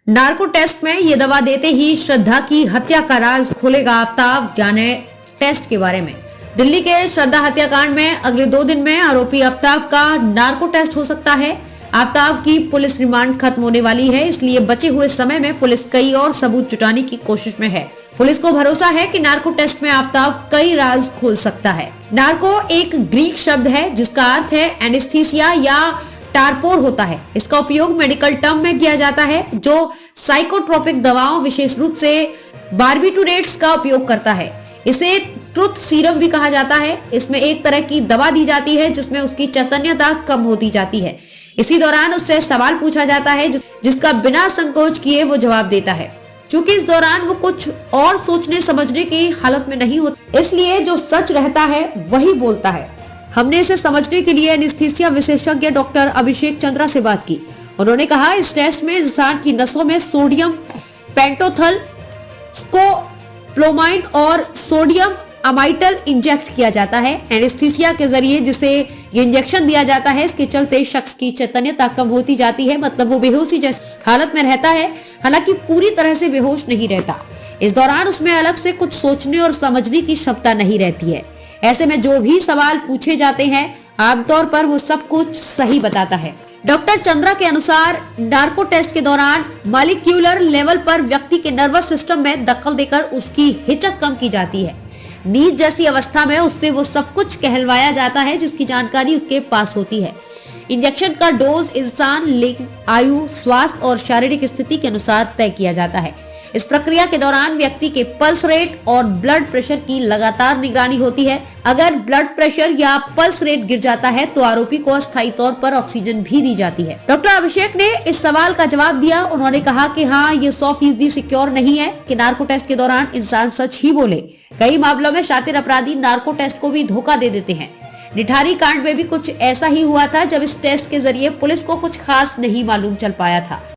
Narco test में ये दवा देते ही श्रद्धा की हत्या का राज खुलेगा। आफ्ताब जाने टेस्ट के बारे में। दिल्ली के श्रद्धा हत्याकांड में अगले 2 दिन में आरोपी आफ्ताब का नार्को टेस्ट हो सकता है। आफ्ताब की पुलिस रिमांड खत्म होने वाली है, इसलिए बचे हुए समय में पुलिस कई और सबूत जुटाने की कोशिश में है। पुलिस को भरोसा है कि नार्को टेस्ट में आफ्ताब कई राज खोल सकता है। नार्को एक ग्रीक शब्द है जिसका अर्थ है एनेस्थीसिया या टारपोर होता है। इसका उपयोग मेडिकल टर्म में किया जाता है जो साइकोट्रोपिक दवाओं विशेष रूप से बार्बिटूरेट्स का उपयोग करता है। इसे ट्रुथ सीरम भी कहा जाता है। इसमें एक तरह की दवा दी जाती है जिसमें उसकी चैतन्यता कम होती जाती है। इसी दौरान उससे सवाल पूछा जाता है जिसका बिना संकोच किए वो जवाब देता है। क्योंकि इस दौरान वो कुछ और सोचने समझने की हालत में नहीं होता, इसलिए जो सच रहता है वही बोलता है। हमने इसे समझने के लिए एनेस्थीसिया विशेषज्ञ डॉक्टर अभिषेक चंद्रा से बात की। उन्होंने कहा इस टेस्ट में इंसान की नसों में सोडियम पेंटोथल, स्कोपोलामाइन और सोडियम अमाइटल इंजेक्ट किया जाता है। एनेस्थीसिया के जरिए जिसे ये इंजेक्शन दिया जाता है, इसके चलते शख्स की चैतन्यता कम होती जाती है, मतलब वो बेहोशी जैसी हालत में रहता है, हालांकि पूरी तरह से बेहोश नहीं रहता। इस दौरान उसमें अलग से कुछ सोचने और समझने की क्षमता नहीं रहती है। ऐसे में जो भी सवाल पूछे जाते हैं आमतौर पर वो सब कुछ सही बताता है। डॉक्टर चंद्रा के अनुसार नार्को टेस्ट के दौरान मॉलिक्यूलर लेवल पर व्यक्ति के नर्वस सिस्टम में दखल देकर उसकी हिचक कम की जाती है। नींद जैसी अवस्था में उससे वो सब कुछ कहलवाया जाता है जिसकी जानकारी उसके पास होती है। इंजेक्शन का डोज इंसान, लिंग, आयु, स्वास्थ्य और शारीरिक स्थिति के अनुसार तय किया जाता है। इस प्रक्रिया के दौरान व्यक्ति के पल्स रेट और ब्लड प्रेशर की लगातार निगरानी होती है। अगर ब्लड प्रेशर या पल्स रेट गिर जाता है तो आरोपी को अस्थायी तौर पर ऑक्सीजन भी दी जाती है। डॉक्टर अभिषेक ने इस सवाल का जवाब दिया। उन्होंने कहा कि हाँ, ये 100% सिक्योर नहीं है कि नार्को टेस्ट के दौरान इंसान सच ही बोले। कई मामलों में शातिर अपराधी नार्को टेस्ट को भी धोखा दे देते हैं। निठारी कांड में भी कुछ ऐसा ही हुआ था जब इस टेस्ट के जरिए पुलिस को कुछ खास नहीं मालूम चल पाया था।